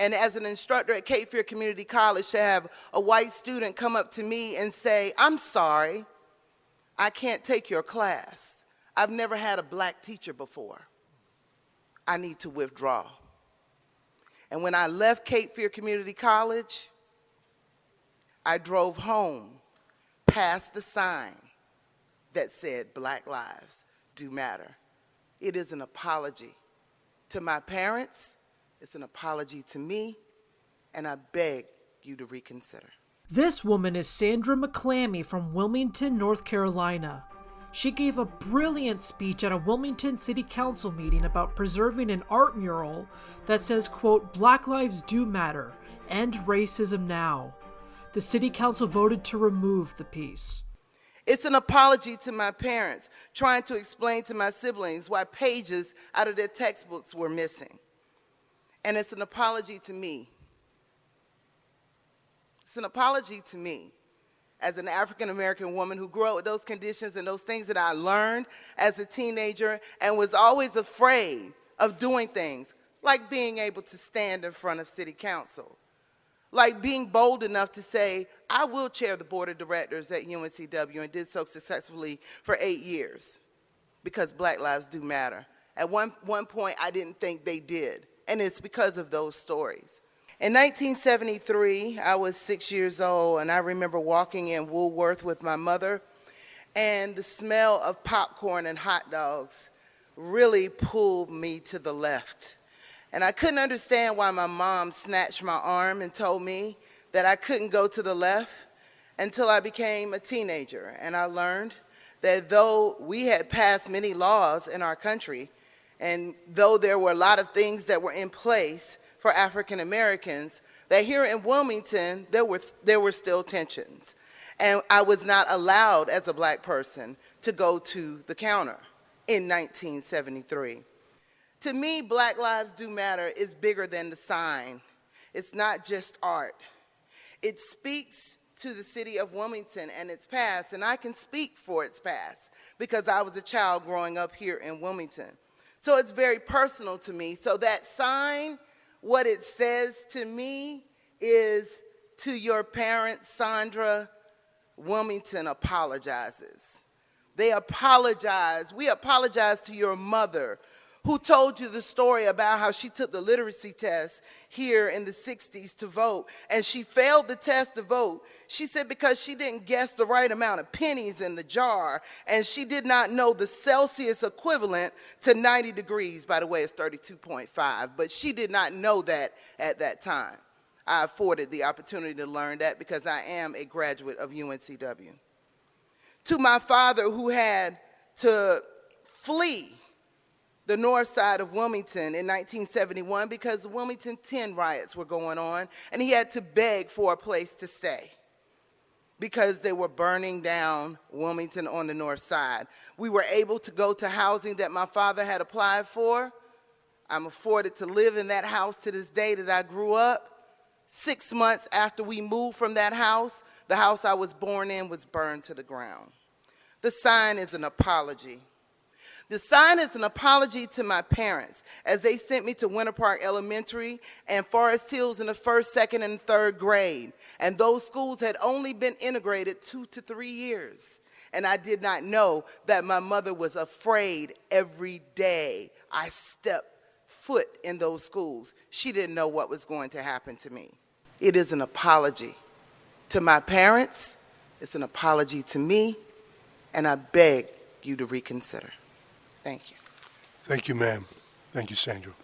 and as an instructor at Cape Fear Community College, to have a white student come up to me and say, "I'm sorry, I can't take your class. I've never had a black teacher before. I need to withdraw." And when I left Cape Fear Community College, I drove home past the sign that said, "Black Lives Do Matter." It is an apology to my parents, it's an apology to me, and I beg you to reconsider. This woman is Sandra McClammy from Wilmington, North Carolina. She gave a brilliant speech at a Wilmington City Council meeting about preserving an art mural that says, quote, "Black lives do matter. End racism now." The City Council voted to remove the piece. It's an apology to my parents, trying to explain to my siblings why pages out of their textbooks were missing. And it's an apology to me. It's an apology to me as an African-American woman who grew up with those conditions and those things that I learned as a teenager and was always afraid of doing things like being able to stand in front of City Council, like being bold enough to say, I will chair the board of directors at UNCW, and did so successfully for 8 years, because Black lives do matter. At one point, I didn't think they did, and it's because of those stories. In 1973, I was 6 years old, and I remember walking in Woolworth with my mother, and the smell of popcorn and hot dogs really pulled me to the left. And I couldn't understand why my mom snatched my arm and told me that I couldn't go to the left until I became a teenager. And I learned that though we had passed many laws in our country, and though there were a lot of things that were in place for African Americans, that here in Wilmington, there were still tensions. And I was not allowed as a black person to go to the counter in 1973. To me, Black Lives Do Matter is bigger than the sign. It's not just art. It speaks to the city of Wilmington and its past, and I can speak for its past because I was a child growing up here in Wilmington. So it's very personal to me. So that sign, what it says to me is, to your parents, Sandra, Wilmington apologizes. They apologize. We apologize to your mother, who told you the story about how she took the literacy test here in the 60s to vote, and she failed the test to vote. She said because she didn't guess the right amount of pennies in the jar, and she did not know the Celsius equivalent to 90 degrees. By the way, it's 32.5, but she did not know that at that time. I afforded the opportunity to learn that because I am a graduate of UNCW. To my father, who had to flee the north side of Wilmington in 1971 because the Wilmington 10 riots were going on, and he had to beg for a place to stay because they were burning down Wilmington on the north side. We were able to go to housing that my father had applied for. I'm afforded to live in that house to this day that I grew up. 6 months after we moved from that house, the house I was born in was burned to the ground. The sign is an apology. The sign is an apology to my parents as they sent me to Winter Park Elementary and Forest Hills in the first, second, and third grade. And those schools had only been integrated 2 to 3 years. And I did not know that my mother was afraid every day I stepped foot in those schools. She didn't know what was going to happen to me. It is an apology to my parents. It's an apology to me. And I beg you to reconsider. Thank you. Thank you, ma'am. Thank you, Sandra.